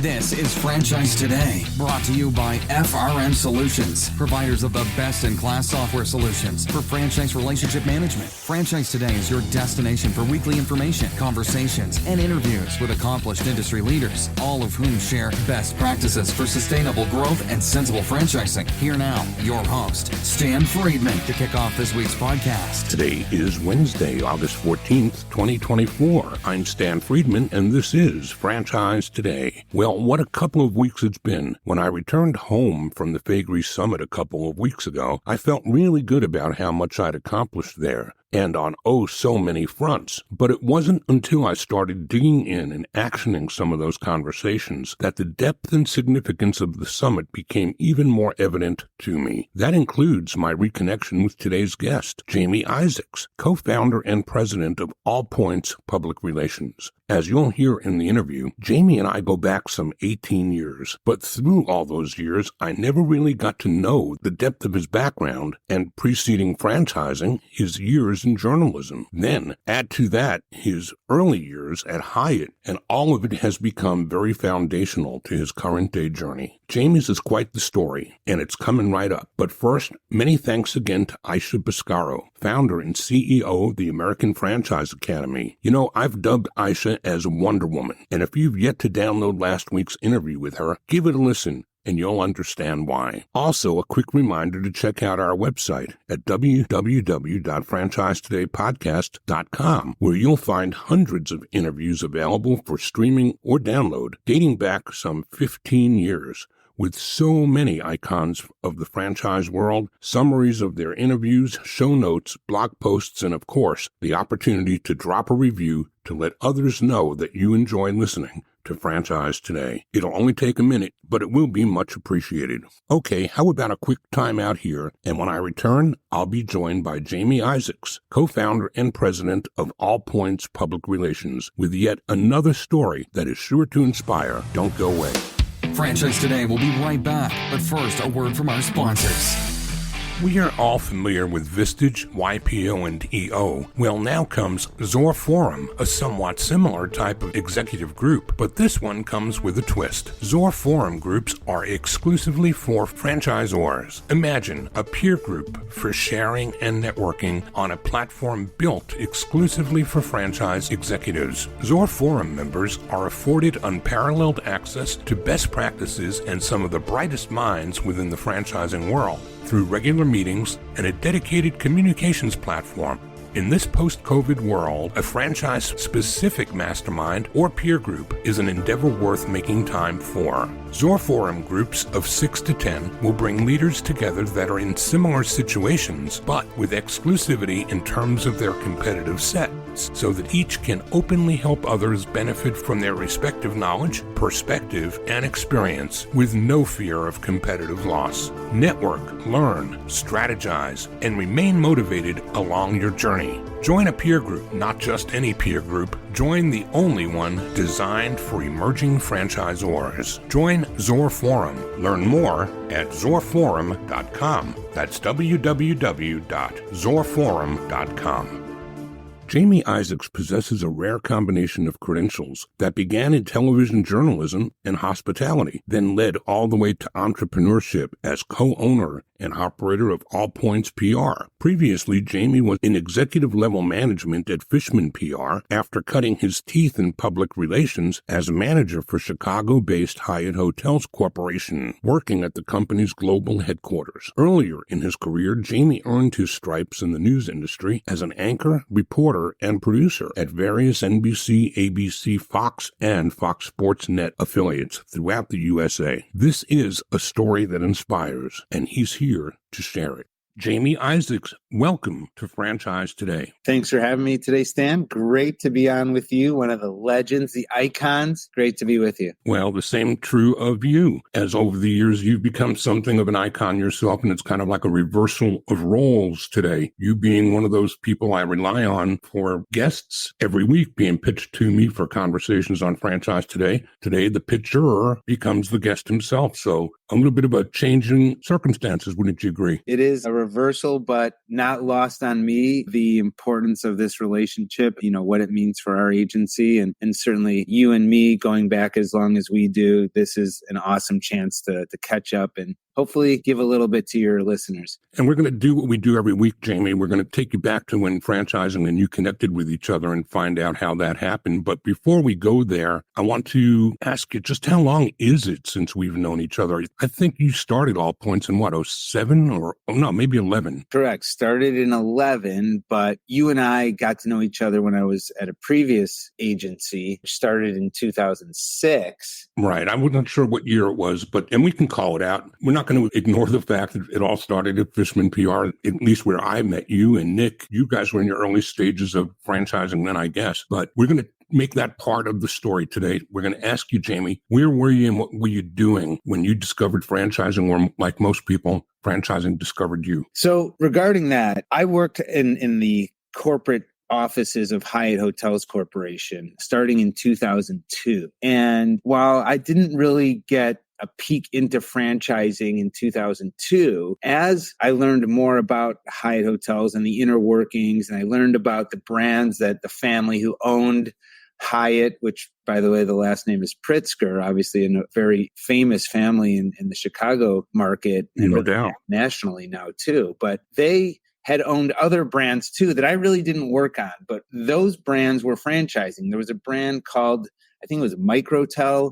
This is Franchise Today, brought to you by FRM Solutions, providers of the best-in-class software solutions for franchise relationship management. Franchise Today is your destination for weekly information, conversations, and interviews with accomplished industry leaders, all of whom share best practices for sustainable growth and sensible franchising. Here now, your host, Stan Friedman, to kick off this week's podcast. Today is Wednesday, August 14th, 2024. I'm Stan Friedman, and this is Franchise Today. Well, what a couple of weeks it's been. When I returned home from the Faegre Summit a couple of weeks ago, I felt really good about how much I'd accomplished there, and on so many fronts. But it wasn't until I started digging in and actioning some of those conversations that the depth and significance of the summit became even more evident to me. That includes my reconnection with today's guest, Jamie Izaks, co-founder and president of All Points Public Relations. As you'll hear in the interview, Jamie and I go back some 18 years, but through all those years, I never really got to know the depth of his background and preceding franchising, his years in journalism. Then, add to that his early years at Hyatt, and all of it has become very foundational to his current day journey. Jamie's is quite the story, and it's coming right up. But first, many thanks again to Aisha Biscaro, founder and CEO of the American Franchise Academy. You know, I've dubbed Aisha as Wonder Woman, and if you've yet to download last week's interview with her, give it a listen, and you'll understand why. Also, a quick reminder to check out our website at www.franchisetodaypodcast.com, where you'll find hundreds of interviews available for streaming or download, dating back some 15 years. With so many icons of the franchise world, summaries of their interviews, show notes, blog posts, and of course, the opportunity to drop a review to let others know that you enjoy listening to Franchise Today. It'll only take a minute, but it will be much appreciated. Okay, how about a quick time out here? And when I return, I'll be joined by Jamie Izaks, co-founder and president of All Points Public Relations, with yet another story that is sure to inspire. Don't go away. Franchise Today will be right back, but first, a word from our sponsors. We are all familiar with Vistage, YPO, and EO. Well, now comes Zor Forum, a somewhat similar type of executive group, but this one comes with a twist. Zor Forum groups are exclusively for franchisors. Imagine a peer group for sharing and networking on a platform built exclusively for franchise executives. Zor Forum members are afforded unparalleled access to best practices and some of the brightest minds within the franchising world through regular meetings and a dedicated communications platform. In this post-COVID world, a franchise-specific mastermind or peer group is an endeavor worth making time for. Zor Forum groups of 6 to 10 will bring leaders together that are in similar situations, but with exclusivity in terms of their competitive sets, so that each can openly help others benefit from their respective knowledge, perspective, and experience with no fear of competitive loss. Network, learn, strategize, and remain motivated along your journey. Join a peer group, not just any peer group. Join the only one designed for emerging franchisors. Join Zor Forum. Learn more at zorforum.com. That's www.zorforum.com. Jamie Izaks possesses a rare combination of credentials that began in television journalism and hospitality, then led all the way to entrepreneurship as co-owner and operator of All Points PR. Previously, Jamie was in executive-level management at Fishman PR after cutting his teeth in public relations as manager for Chicago-based Hyatt Hotels Corporation, working at the company's global headquarters. Earlier in his career, Jamie earned his stripes in the news industry as an anchor, reporter, and producer at various NBC, ABC, Fox, and Fox Sports Net affiliates throughout the USA. This is a story that inspires, and he's here to share it. Jamie Izaks, welcome to Franchise Today. Thanks for having me today, Stan. Great to be on with you, one of the legends, the icons. Great to be with you. Well, the same true of you, as over the years you've become something of an icon yourself, and it's kind of like a reversal of roles today. You being one of those people I rely on for guests every week being pitched to me for conversations on Franchise Today. Today, the pitcher becomes the guest himself. So a little bit of a change in circumstances, wouldn't you agree? It is a reversal, but not lost on me the importance of this relationship, what it means for our agency. And certainly you and me going back as long as we do, this is an awesome chance to catch up and hopefully give a little bit to your listeners. And we're going to do what we do every week, Jamie. We're going to take you back to when franchising and you connected with each other and find out how that happened. But before we go there, I want to ask you, just how long is it since we've known each other? I think you started All Points in 07 or maybe 11. Correct. Started in 11, but you and I got to know each other when I was at a previous agency, which started in 2006. Right. I wasn't sure what year it was, and we can call it out. We're not going to ignore the fact that it all started at Fishman PR, at least where I met you and Nick. You guys were in your early stages of franchising then, I guess. But we're going to make that part of the story today. We're going to ask you, Jamie, where were you and what were you doing when you discovered franchising, or like most people, franchising discovered you? So regarding that, I worked in the corporate offices of Hyatt Hotels Corporation starting in 2002. And while I didn't really get a peek into franchising in 2002, as I learned more about Hyatt Hotels and the inner workings, and I learned about the brands that the family who owned Hyatt, which, by the way, the last name is Pritzker, obviously a very famous family in the Chicago market, and no doubt nationally now too. But they had owned other brands too that I really didn't work on, but those brands were franchising. There was a brand called, I think it was Microtel,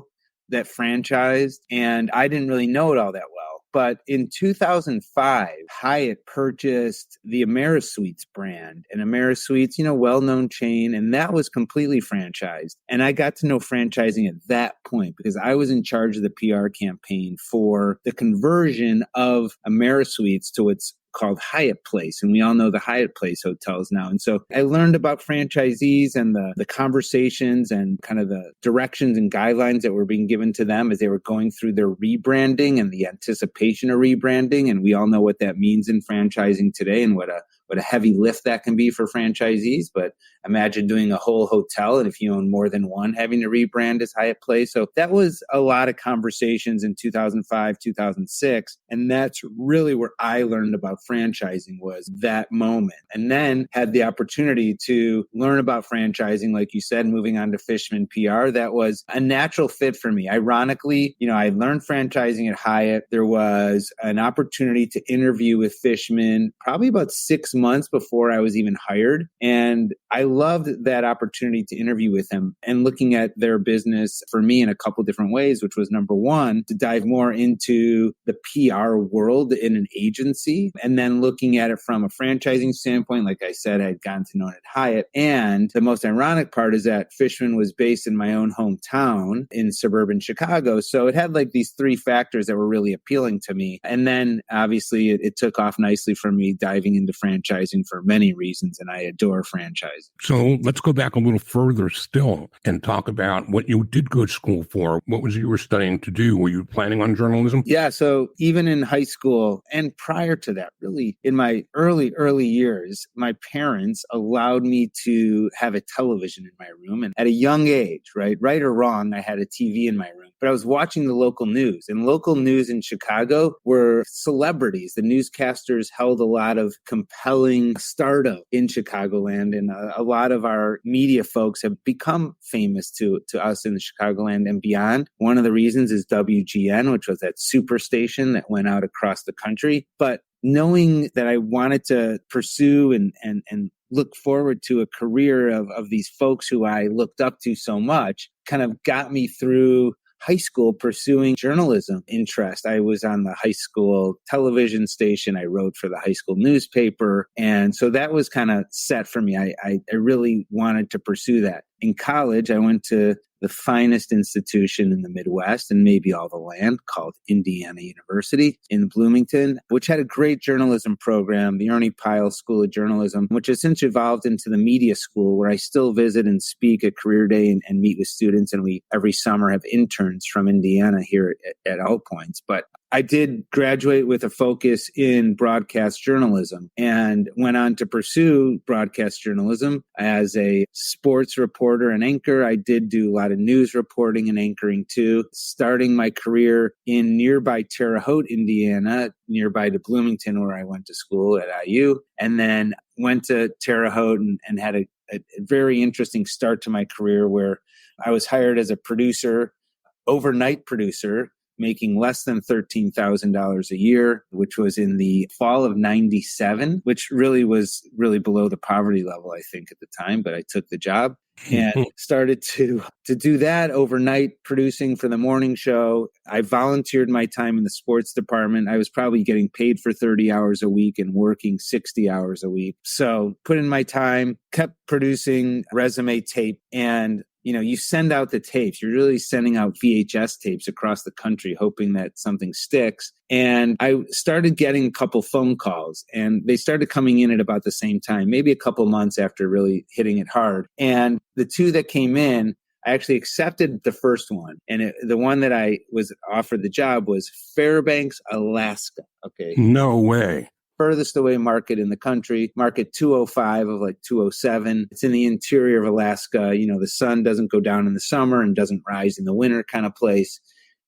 that franchised, and I didn't really know it all that well. But in 2005, Hyatt purchased the AmeriSuites brand, and AmeriSuites, well-known chain, and that was completely franchised. And I got to know franchising at that point because I was in charge of the PR campaign for the conversion of AmeriSuites to what's called Hyatt Place. And we all know the Hyatt Place hotels now. And so I learned about franchisees and the conversations and kind of the directions and guidelines that were being given to them as they were going through their rebranding and the anticipation of rebranding. And we all know what that means in franchising today and what a heavy lift that can be for franchisees. But imagine doing a whole hotel, and if you own more than one, having to rebrand as Hyatt Place. So that was a lot of conversations in 2005, 2006. And that's really where I learned about franchising, was that moment. And then had the opportunity to learn about franchising, like you said, moving on to Fishman PR. That was a natural fit for me. Ironically, I learned franchising at Hyatt. There was an opportunity to interview with Fishman probably about 6 months before I was even hired. And I loved that opportunity to interview with him and looking at their business for me in a couple different ways, which was number one, to dive more into the PR world in an agency, and then looking at it from a franchising standpoint. Like I said, I had gotten to know it at Hyatt. And the most ironic part is that Fishman was based in my own hometown in suburban Chicago. So it had like these three factors that were really appealing to me. And then obviously it took off nicely for me diving into franchising for many reasons, and I adore franchising. So let's go back a little further still and talk about what you did go to school for. What was it you were studying to do? Were you planning on journalism? Yeah, so even in high school and prior to that, really in my early years, my parents allowed me to have a television in my room. And at a young age, right or wrong, I had a TV in my room. But I was watching the local news, and local news in Chicago were celebrities. The newscasters held a lot of compelling stardom in Chicagoland, and a lot of our media folks have become famous to us in the Chicagoland and beyond. One of the reasons is WGN, which was that super station that went out across the country. But knowing that I wanted to pursue and look forward to a career of these folks who I looked up to so much kind of got me through high school pursuing journalism interest. I was on the high school television station. I wrote for the high school newspaper. And so that was kind of set for me. I really wanted to pursue that. In college, I went to the finest institution in the Midwest and maybe all the land, called Indiana University in Bloomington, which had a great journalism program, the Ernie Pyle School of Journalism, which has since evolved into the media school, where I still visit and speak at Career Day and meet with students. And we every summer have interns from Indiana here at All Points. But I did graduate with a focus in broadcast journalism and went on to pursue broadcast journalism as a sports reporter and anchor. I did do a lot of news reporting and anchoring too, starting my career in nearby Terre Haute, Indiana, nearby to Bloomington, where I went to school at IU, and then went to Terre Haute and had a very interesting start to my career where I was hired as a producer, overnight producer, making less than $13,000 a year, which was in the fall of 97, which was below the poverty level, I think, at the time, but I took the job and started to do that overnight, producing for the morning show. I volunteered my time in the sports department. I was probably getting paid for 30 hours a week and working 60 hours a week. So put in my time, kept producing resume tape, and you send out the tapes. You're really sending out VHS tapes across the country, hoping that something sticks. And I started getting a couple phone calls, and they started coming in at about the same time, maybe a couple months after really hitting it hard. And the two that came in, I actually accepted the first one. And the one that I was offered the job was Fairbanks, Alaska. Okay. No way. Furthest away market in the country, market 205 of like 207. It's in the interior of Alaska. The sun doesn't go down in the summer and doesn't rise in the winter kind of place.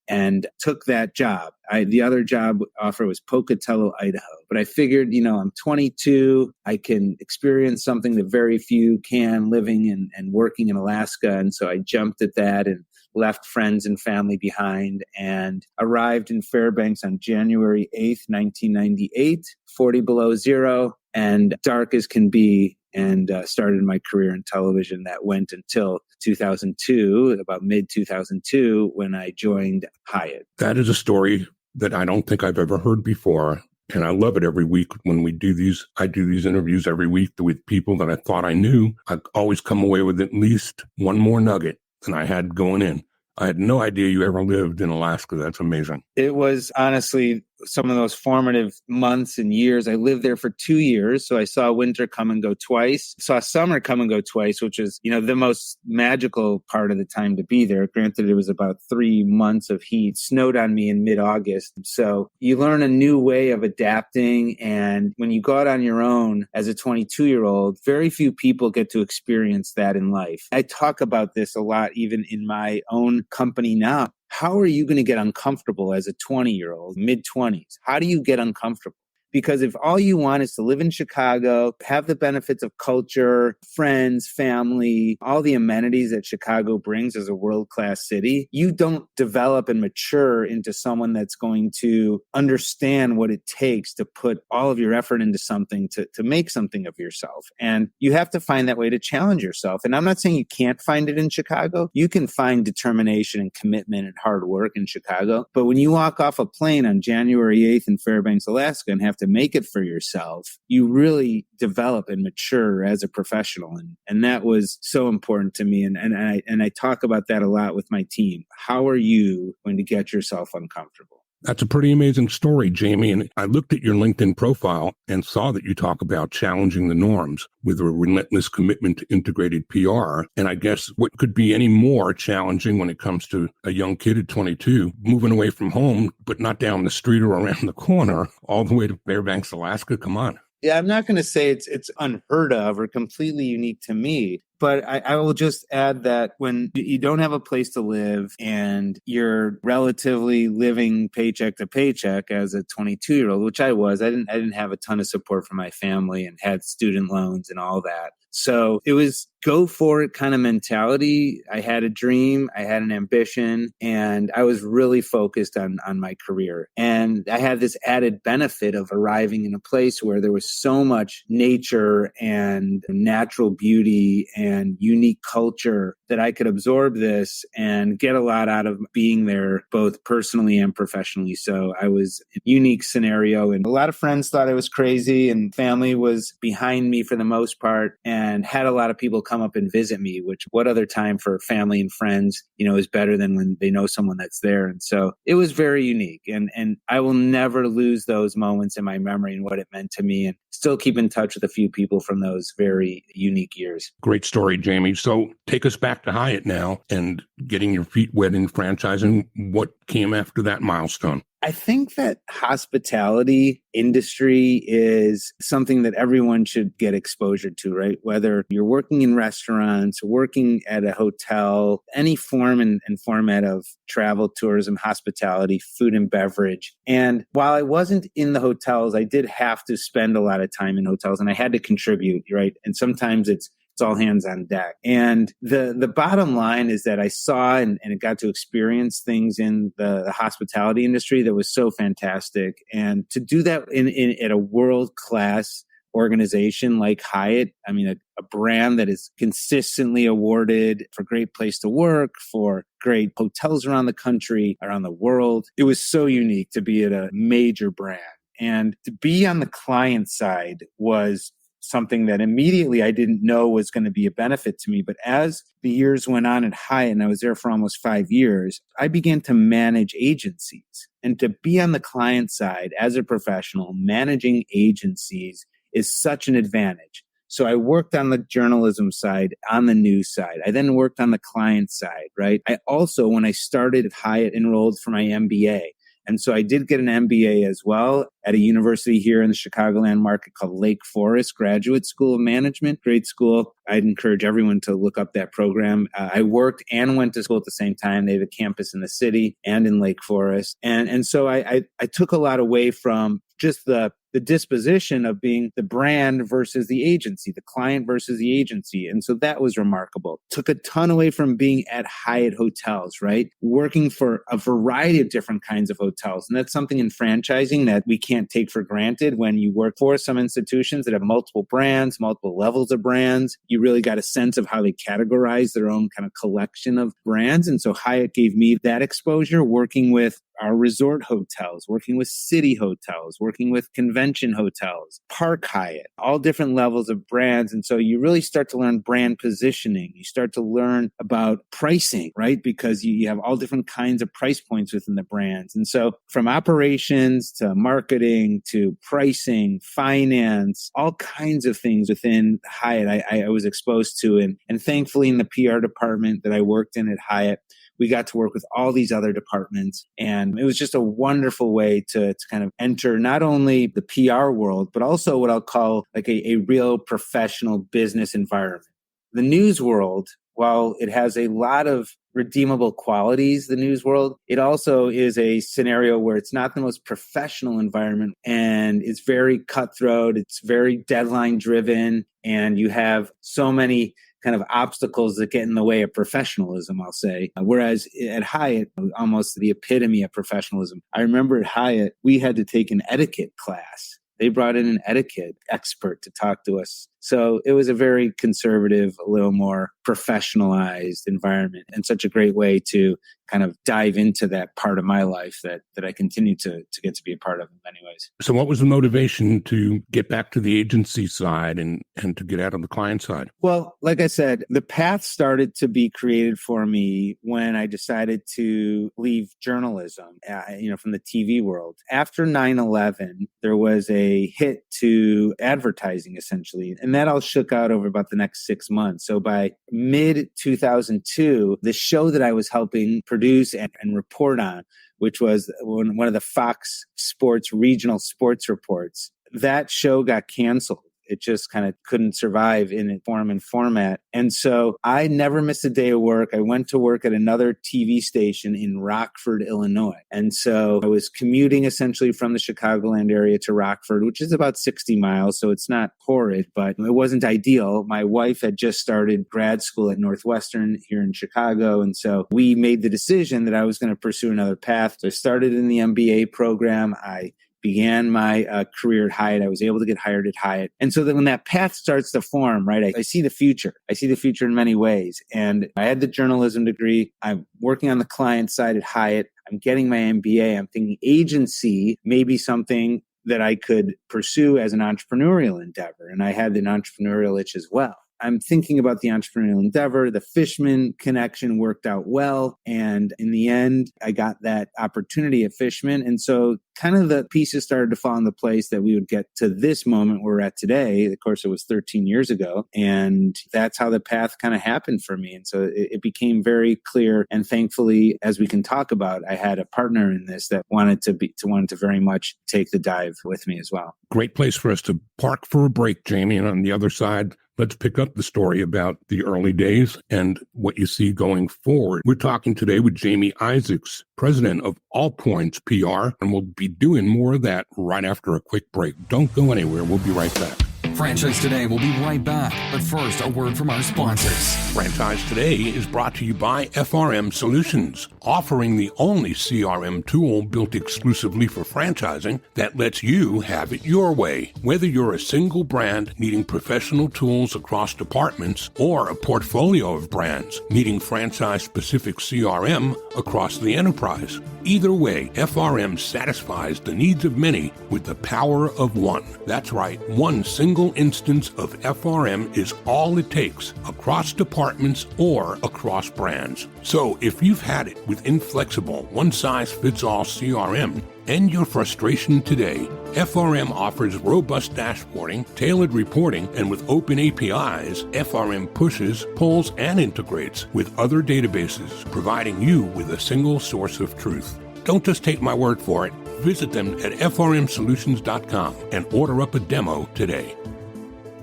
And took that job. The other job offer was Pocatello, Idaho. But I figured, I'm 22. I can experience something that very few can, living and working in Alaska. And so I jumped at that and left friends and family behind and arrived in Fairbanks on January 8th, 1998, 40 below zero and dark as can be, and started my career in television that went until 2002, about mid-2002, when I joined Hyatt. That is a story that I don't think I've ever heard before. And I love it every week when we do these. I do these interviews every week with people that I thought I knew. I always come away with at least one more nugget than I had going in. I had no idea you ever lived in Alaska. That's amazing. It was honestly some of those formative months and years. I lived there for 2 years. So I saw winter come and go twice, saw summer come and go twice, which is, the most magical part of the time to be there. Granted, it was about 3 months of heat, snowed on me in mid-August. So you learn a new way of adapting. And when you go out on your own as a 22-year-old, very few people get to experience that in life. I talk about this a lot, even in my own company now. How are you going to get uncomfortable as a 20-year-old, mid-20s? How do you get uncomfortable? Because if all you want is to live in Chicago, have the benefits of culture, friends, family, all the amenities that Chicago brings as a world-class city, you don't develop and mature into someone that's going to understand what it takes to put all of your effort into something, to make something of yourself. And you have to find that way to challenge yourself. And I'm not saying you can't find it in Chicago. You can find determination and commitment and hard work in Chicago. But when you walk off a plane on January 8th in Fairbanks, Alaska, and have to make it for yourself, you really develop and mature as a professional. And that was so important to me. And I talk about that a lot with my team. How are you going to get yourself uncomfortable? That's a pretty amazing story, Jamie. And I looked at your LinkedIn profile and saw that you talk about challenging the norms with a relentless commitment to integrated PR. And I guess what could be any more challenging when it comes to a young kid at 22, moving away from home, but not down the street or around the corner, all the way to Fairbanks, Alaska? Come on. Yeah, I'm not going to say it's unheard of or completely unique to me, but I will just add that when you don't have a place to live and you're relatively living paycheck to paycheck as a 22-year-old, which I was, I didn't have a ton of support from my family and had student loans and all that. So it was go for it kind of mentality. I had a dream, I had an ambition, and I was really focused on my career. And I had this added benefit of arriving in a place where there was so much nature and natural beauty and unique culture that I could absorb this and get a lot out of being there, both personally and professionally. So I was in a unique scenario, and a lot of friends thought I was crazy, and family was behind me for the most part, and had a lot of people come up and visit me, which what other time for family and friends, is better than when they know someone that's there. And so it was very unique. And I will never lose those moments in my memory and what it meant to me, and still keep in touch with a few people from those very unique years. Great story. story, Jamie. So take us back to Hyatt now and getting your feet wet in franchising. What came after that milestone? I think that hospitality industry is something that everyone should get exposure to, right? Whether you're working in restaurants, working at a hotel, any form and format of travel, tourism, hospitality, food and beverage. And while I wasn't in the hotels, I did have to spend a lot of time in hotels and I had to contribute, right? And sometimes it's all hands on deck. And the bottom line is that I saw and got to experience things in the hospitality industry that was so fantastic. And to do that at a world-class organization like Hyatt, I mean, a brand that is consistently awarded for great place to work, for great hotels around the country, around the world. It was so unique to be at a major brand. And to be on the client side was something that immediately I didn't know was going to be a benefit to me. But as the years went on at Hyatt, and I was there for almost 5 years, I began to manage agencies. And to be on the client side as a professional, managing agencies is such an advantage. So I worked on the journalism side, on the news side. I then worked on the client side, right? I also, when I started at Hyatt, enrolled for my MBA. And so I did get an MBA as well at a university here in the Chicagoland market called Lake Forest Graduate School of Management. Great school. I'd encourage everyone to look up that program. I worked and went to school at the same time. They have a campus in the city and in Lake Forest. And so I took a lot away from just the disposition of being the brand versus the agency, the client versus the agency. And so that was remarkable. Took a ton away from being at Hyatt Hotels, right? Working for a variety of different kinds of hotels. And that's something in franchising that we can't take for granted. When you work for some institutions that have multiple brands, multiple levels of brands, you really got a sense of how they categorize their own kind of collection of brands. And so Hyatt gave me that exposure, working with our resort hotels, working with city hotels, working with convention hotels, Park Hyatt, all different levels of brands. And so you really start to learn brand positioning. You start to learn about pricing, right? Because you have all different kinds of price points within the brands. And so from operations to marketing to pricing, finance, all kinds of things within Hyatt I was exposed to. And thankfully in the PR department that I worked in at Hyatt, we got to work with all these other departments. And it was just a wonderful way to kind of enter not only the PR world, but also what I'll call like a real professional business environment. The news world, while it has a lot of redeemable qualities, the news world, it also is a scenario where it's not the most professional environment and it's very cutthroat. It's very deadline driven. And you have so many kind of obstacles that get in the way of professionalism, I'll say. Whereas at Hyatt, almost the epitome of professionalism. I remember at Hyatt, we had to take an etiquette class. They brought in an etiquette expert to talk to us. So it was a very conservative, a little more professionalized environment, and such a great way to kind of dive into that part of my life that I continue to get to be a part of in many ways. So what was the motivation to get back to the agency side and to get out of the client side? Well, like I said, the path started to be created for me when I decided to leave journalism, from the TV world. After 9/11, there was a hit to advertising, essentially. And that all shook out over about the next 6 months. So by mid 2002, the show that I was helping produce and report on, which was one of the Fox Sports regional sports reports, that show got canceled. It just kind of couldn't survive in its form and format. And so I never missed a day of work. I went to work at another TV station in Rockford, Illinois. And so I was commuting essentially from the Chicagoland area to Rockford, which is about 60 miles. So it's not horrid, but it wasn't ideal. My wife had just started grad school at Northwestern here in Chicago. And so we made the decision that I was going to pursue another path. So I started in the MBA program. I began my career at Hyatt. I was able to get hired at Hyatt. And so that when that path starts to form, right, I see the future. I see the future in many ways. And I had the journalism degree. I'm working on the client side at Hyatt. I'm getting my MBA. I'm thinking agency may be something that I could pursue as an entrepreneurial endeavor. And I had an entrepreneurial itch as well. I'm thinking about the entrepreneurial endeavor. The Fishman connection worked out well. And in the end, I got that opportunity at Fishman. And so kind of the pieces started to fall into place that we would get to this moment we're at today. Of course, it was 13 years ago. And that's how the path kind of happened for me. And so it became very clear. And thankfully, as we can talk about, I had a partner in this that wanted to very much take the dive with me as well. Great place for us to park for a break, Jamie. And on the other side, let's pick up the story about the early days and what you see going forward. We're talking today with Jamie Izaks, president of All Points PR, and we'll be doing more of that right after a quick break. Don't go anywhere. We'll be right back. Franchise Today will be right back. But first, a word from our sponsors. Franchise Today is brought to you by FRM Solutions, offering the only CRM tool built exclusively for franchising that lets you have it your way. Whether you're a single brand needing professional tools across departments or a portfolio of brands needing franchise-specific CRM across the enterprise. Either way, FRM satisfies the needs of many with the power of one. That's right, one single instance of FRM is all it takes across departments or across brands. So if you've had it with inflexible, one-size-fits-all CRM, end your frustration today. FRM offers robust dashboarding, tailored reporting, and with open APIs, FRM pushes, pulls, and integrates with other databases, providing you with a single source of truth. Don't just take my word for it. Visit them at frmsolutions.com and order up a demo today.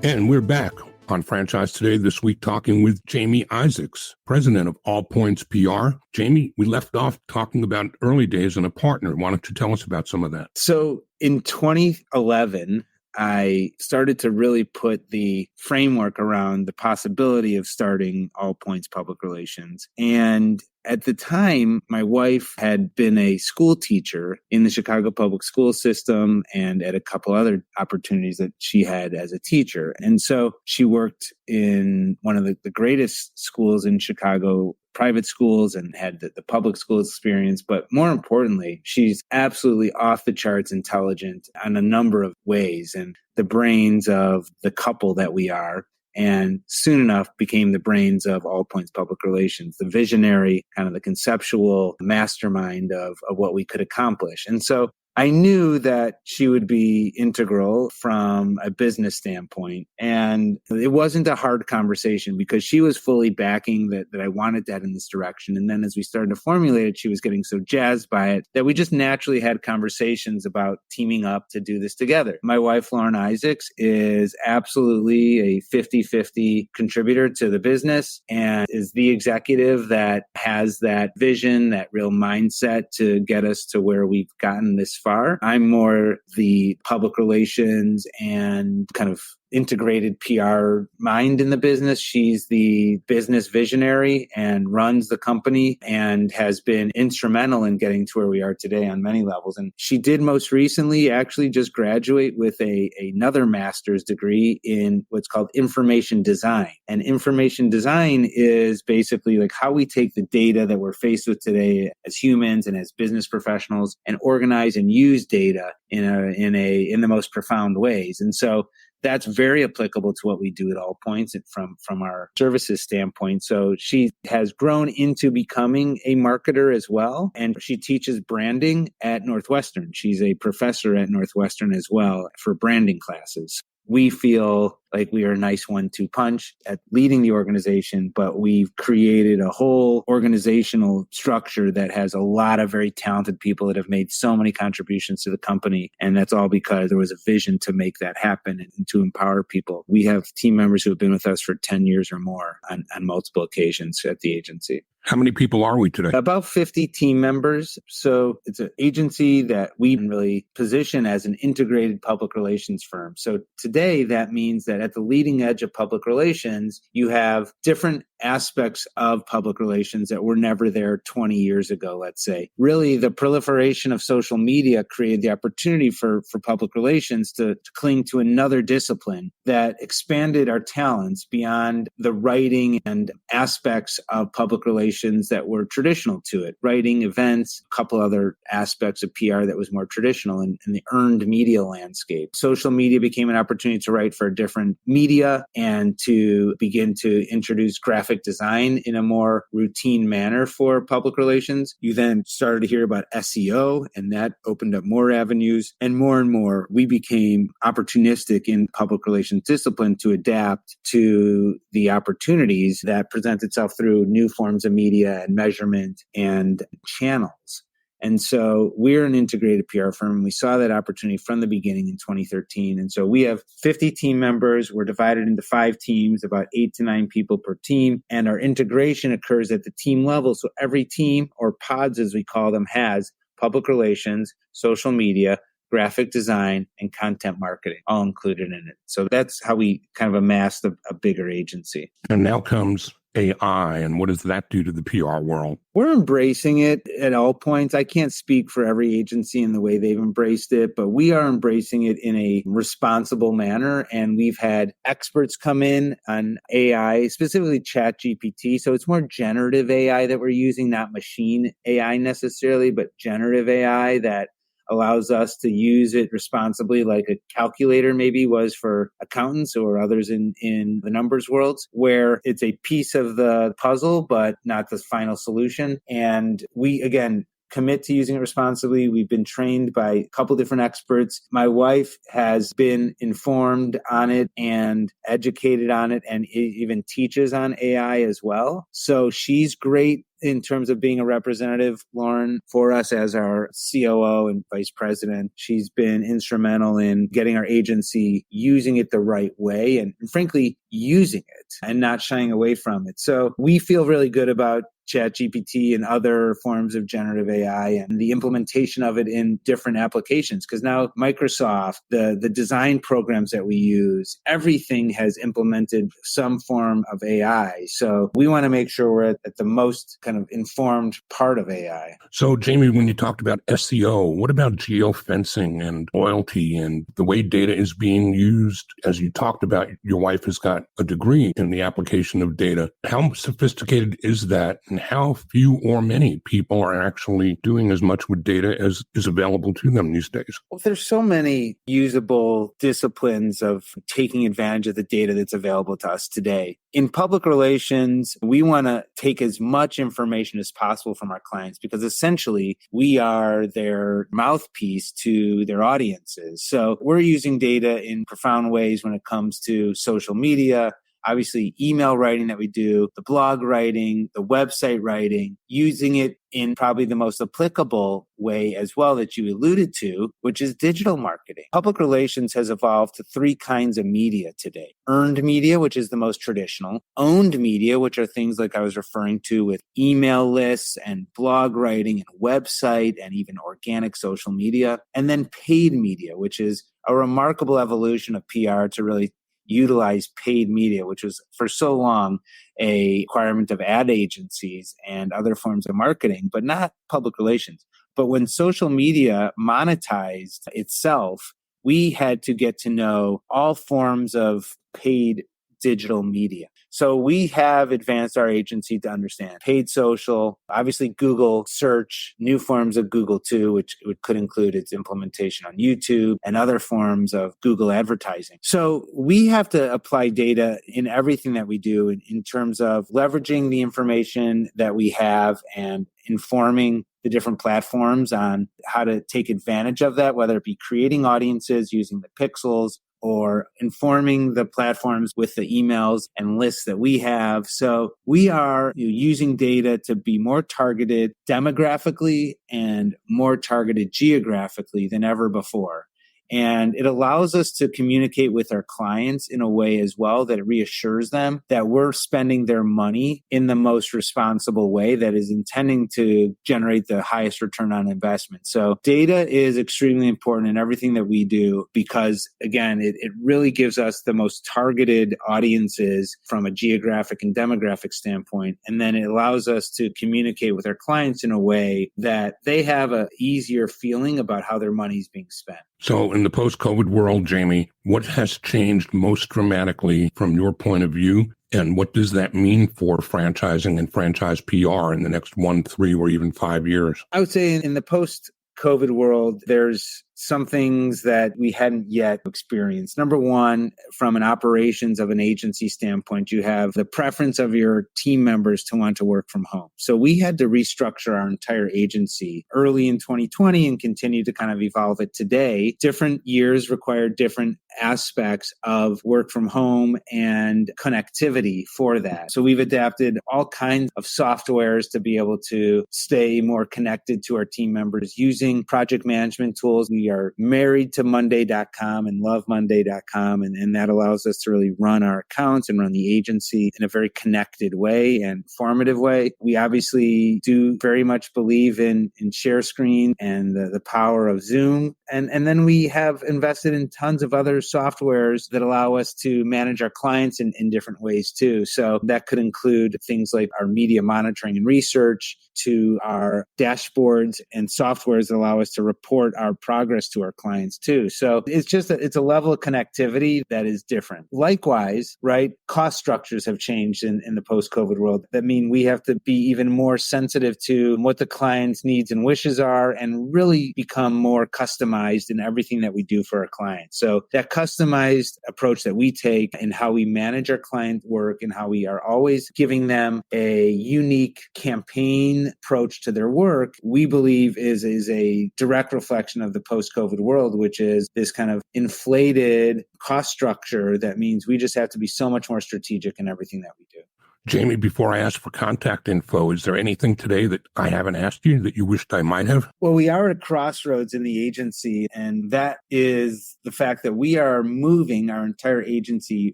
And we're back on Franchise Today this week talking with Jamie Izaks, president of All Points PR. Jamie, we left off talking about early days and a partner. Why don't you tell us about some of that? So in 2011, I started to really put the framework around the possibility of starting All Points Public Relations. And at the time, my wife had been a school teacher in the Chicago public school system and at a couple other opportunities that she had as a teacher. And so she worked in one of the greatest schools in Chicago, private schools, and had the public school experience. But more importantly, she's absolutely off the charts intelligent on a number of ways and the brains of the couple that we are. And soon enough became the brains of All Points Public Relations, the visionary, kind of the conceptual mastermind of what we could accomplish. And so I knew that she would be integral from a business standpoint. And it wasn't a hard conversation because she was fully backing that I wanted to head in this direction. And then as we started to formulate it, she was getting so jazzed by it that we just naturally had conversations about teaming up to do this together. My wife, Lauren Izaks, is absolutely a 50-50 contributor to the business and is the executive that has that vision, that real mindset to get us to where we've gotten this far. I'm more the public relations and kind of integrated PR mind in the business. She's the business visionary and runs the company and has been instrumental in getting to where we are today on many levels. And she did most recently actually just graduate with another master's degree in what's called information design. And information design is basically like how we take the data that we're faced with today as humans and as business professionals and organize and use data in the most profound ways. And so that's very applicable to what we do at All Points from our services standpoint. So she has grown into becoming a marketer as well. And she teaches branding at Northwestern. She's a professor at Northwestern as well for branding classes. We feel like we are a nice 1-2 punch at leading the organization, but we've created a whole organizational structure that has a lot of very talented people that have made so many contributions to the company. And that's all because there was a vision to make that happen and to empower people. We have team members who have been with us for 10 years or more on multiple occasions at the agency. How many people are we today? About 50 team members. So it's an agency that we really position as an integrated public relations firm. So today that means that at the leading edge of public relations, you have different aspects of public relations that were never there 20 years ago, let's say. Really, the proliferation of social media created the opportunity for public relations to cling to another discipline that expanded our talents beyond the writing and aspects of public relations that were traditional to it. Writing, events, a couple other aspects of PR that was more traditional in the earned media landscape. Social media became an opportunity to write for a different media and to begin to introduce graphic design in a more routine manner for public relations. You then started to hear about SEO, and that opened up more avenues. And more, we became opportunistic in public relations discipline to adapt to the opportunities that present itself through new forms of media and measurement and channels. And so we're an integrated PR firm. We saw that opportunity from the beginning in 2013. And so we have 50 team members. We're divided into 5 teams, about 8 to 9 people per team. And our integration occurs at the team level. So every team, or pods as we call them, has public relations, social media, graphic design, and content marketing all included in it. So that's how we kind of amassed a bigger agency. And now comes AI, and what does that do to the PR world? We're embracing it at all points. I can't speak for every agency in the way they've embraced it, but we are embracing it in a responsible manner. And we've had experts come in on AI, specifically ChatGPT. So it's more generative AI that we're using, not machine AI necessarily, but generative AI that allows us to use it responsibly, like a calculator maybe was for accountants or others in the numbers worlds, where it's a piece of the puzzle, but not the final solution. And we, again, commit to using it responsibly. We've been trained by a couple different experts. My wife has been informed on it and educated on it, and even teaches on AI as well. So she's great in terms of being a representative, Lauren, for us as our COO and vice president. She's been instrumental in getting our agency using it the right way and frankly, using it and not shying away from it. So we feel really good about ChatGPT and other forms of generative AI and the implementation of it in different applications. Because now Microsoft, the design programs that we use, everything has implemented some form of AI. So we want to make sure we're at the most kind of informed part of AI. So Jamie, when you talked about SEO, what about geofencing and loyalty and the way data is being used? As you talked about, your wife has got a degree in the application of data. How sophisticated is that? And how few or many people are actually doing as much with data as is available to them these days? Well, there's so many usable disciplines of taking advantage of the data that's available to us today. In public relations, we want to take as much information as possible from our clients because essentially we are their mouthpiece to their audiences. So we're using data in profound ways when it comes to social media, obviously email writing that we do, the blog writing, the website writing, using it in probably the most applicable way as well that you alluded to, which is digital marketing. Public relations has evolved to 3 kinds of media today. Earned media, which is the most traditional. Owned media, which are things like I was referring to with email lists and blog writing and website and even organic social media. And then paid media, which is a remarkable evolution of PR to really utilize paid media, which was for so long a requirement of ad agencies and other forms of marketing, but not public relations. But when social media monetized itself, we had to get to know all forms of paid digital media. So we have advanced our agency to understand paid social, obviously Google search, new forms of Google too, which could include its implementation on YouTube and other forms of Google advertising. So we have to apply data in everything that we do in terms of leveraging the information that we have and informing the different platforms on how to take advantage of that, whether it be creating audiences using the pixels or informing the platforms with the emails and lists that we have. So we are using data to be more targeted demographically and more targeted geographically than ever before. And it allows us to communicate with our clients in a way as well that it reassures them that we're spending their money in the most responsible way that is intending to generate the highest return on investment. So data is extremely important in everything that we do because, again, it really gives us the most targeted audiences from a geographic and demographic standpoint. And then it allows us to communicate with our clients in a way that they have an easier feeling about how their money is being spent. So in the post-COVID world, Jamie, what has changed most dramatically from your point of view? And what does that mean for franchising and franchise PR in the next 1, 3, or even 5 years? I would say in the post-COVID world, there's some things that we hadn't yet experienced. Number one, from an operations of an agency standpoint, you have the preference of your team members to want to work from home. So we had to restructure our entire agency early in 2020 and continue to kind of evolve it today. Different years require different aspects of work from home and connectivity for that. So we've adapted all kinds of softwares to be able to stay more connected to our team members using project management tools. We are married to Monday.com and love Monday.com. And that allows us to really run our accounts and run the agency in a very connected way and formative way. We obviously do very much believe in share screen and the power of Zoom. And then we have invested in tons of other softwares that allow us to manage our clients in different ways too. So that could include things like our media monitoring and research to our dashboards and softwares that allow us to report our progress to our clients too. So it's a level of connectivity that is different. Likewise, right, cost structures have changed in the post-COVID world. That mean we have to be even more sensitive to what the client's needs and wishes are and really become more customized in everything that we do for our clients. So that customized approach that we take in how we manage our client work and how we are always giving them a unique campaign approach to their work, we believe is a direct reflection of the post-COVID world, which is this kind of inflated cost structure that means we just have to be so much more strategic in everything that we do. Jamie, before I ask for contact info, is there anything today that I haven't asked you that you wished I might have? Well, we are at a crossroads in the agency, and that is the fact that we are moving our entire agency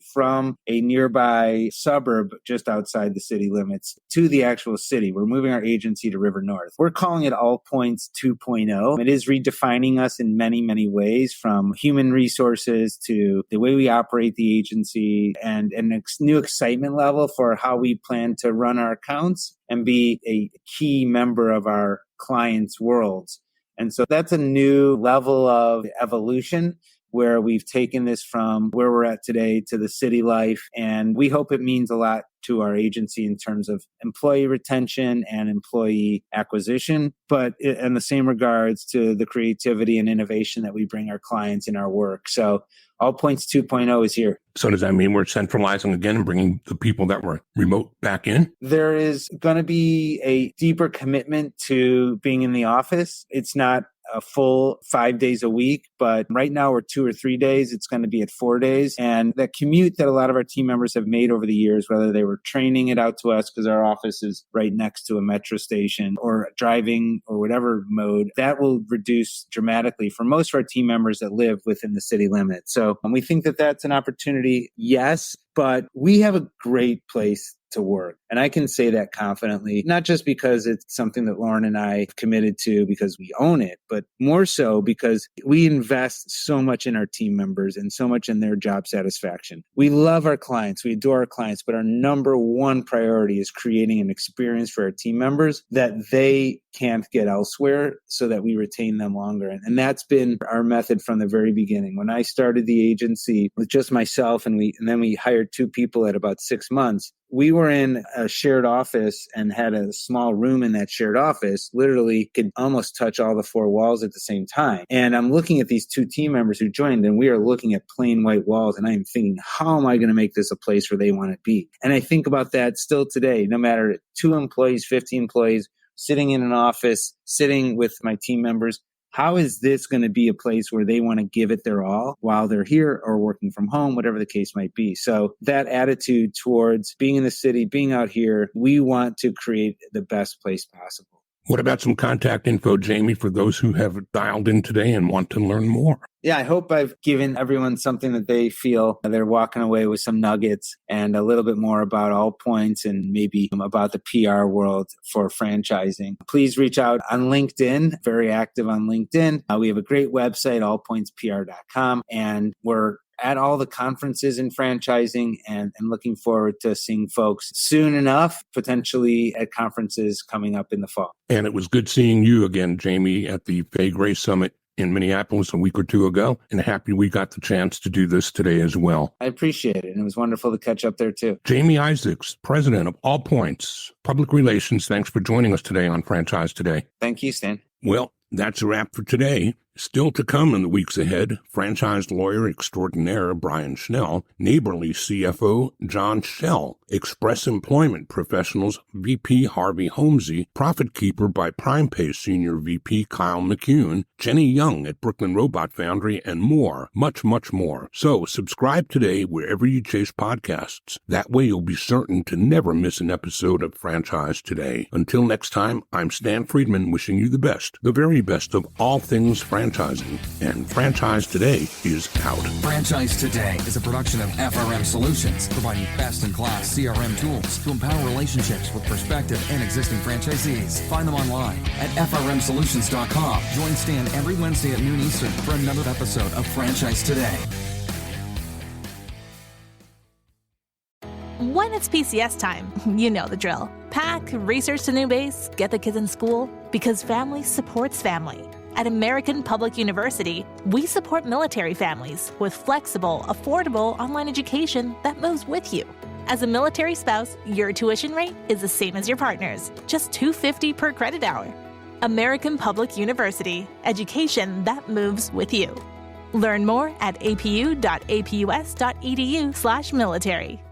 from a nearby suburb just outside the city limits to the actual city. We're moving our agency to River North. We're calling it All Points 2.0. It is redefining us in many, many ways, from human resources to the way we operate the agency and a new excitement level for how we plan to run our accounts and be a key member of our clients' worlds. And so that's a new level of evolution where we've taken this from where we're at today to the city life. And we hope it means a lot to our agency in terms of employee retention and employee acquisition, but in the same regards to the creativity and innovation that we bring our clients in our work. So All Points 2.0 is here. So does that mean we're centralizing again and bringing the people that were remote back in? There is going to be a deeper commitment to being in the office. It's not a full 5 days a week, but right now we're 2 or 3 days. It's going to be at 4 days. And the commute that a lot of our team members have made over the years, whether they were training it out to us because our office is right next to a metro station or driving or whatever mode, that will reduce dramatically for most of our team members that live within the city limits. So we think that that's an opportunity, yes, but we have a great place to work. And I can say that confidently, not just because it's something that Lauren and I have committed to because we own it, but more so because we invest so much in our team members and so much in their job satisfaction. We love our clients. We adore our clients, but our number one priority is creating an experience for our team members that they can't get elsewhere so that we retain them longer. And that's been our method from the very beginning. When I started the agency with just myself and then we hired 2 people at about 6 months, we were in a shared office and had a small room in that shared office, literally could almost touch all the 4 walls at the same time. And I'm looking at these 2 team members who joined and we are looking at plain white walls. And I'm thinking, how am I going to make this a place where they want to be? And I think about that still today, no matter 2 employees, 50 employees, sitting in an office, sitting with my team members. How is this going to be a place where they want to give it their all while they're here or working from home, whatever the case might be? So that attitude towards being in the city, being out here, we want to create the best place possible. What about some contact info, Jamie, for those who have dialed in today and want to learn more? Yeah, I hope I've given everyone something that they feel they're walking away with some nuggets and a little bit more about All Points and maybe about the PR world for franchising. Please reach out on LinkedIn, very active on LinkedIn. We have a great website, allpointspr.com, and we're at all the conferences in franchising and looking forward to seeing folks soon enough, potentially at conferences coming up in the fall. And it was good seeing you again, Jamie, at the Fay Gray Summit in Minneapolis a week or two ago, and happy we got the chance to do this today as well. I appreciate it, and it was wonderful to catch up there too. Jamie Izaks, president of All Points Public Relations, thanks for joining us today on Franchise Today. Thank you, Stan. Well, that's a wrap for today. Still to come in the weeks ahead, franchise lawyer extraordinaire Brian Schnell, Neighborly CFO John Schell, Express Employment Professionals VP Harvey Holmesy, Profit Keeper by PrimePay Senior VP Kyle McCune, Jenny Young at Brooklyn Robot Foundry, and more, much, much more. So subscribe today wherever you chase podcasts. That way you'll be certain to never miss an episode of Franchise Today. Until next time, I'm Stan Friedman wishing you the best, the very best of all things franchising. And Franchise Today is out. Franchise Today is a production of FRM Solutions, providing best-in-class CRM tools to empower relationships with prospective and existing franchisees. Find them online at frmsolutions.com. Join Stan every Wednesday at noon Eastern for another episode of Franchise Today. When it's PCS time, you know the drill. Pack, research the new base, get the kids in school, because family supports family. At American Public University, we support military families with flexible, affordable online education that moves with you. As a military spouse, your tuition rate is the same as your partner's, just $250 per credit hour. American Public University, education that moves with you. Learn more at apu.apus.edu/military.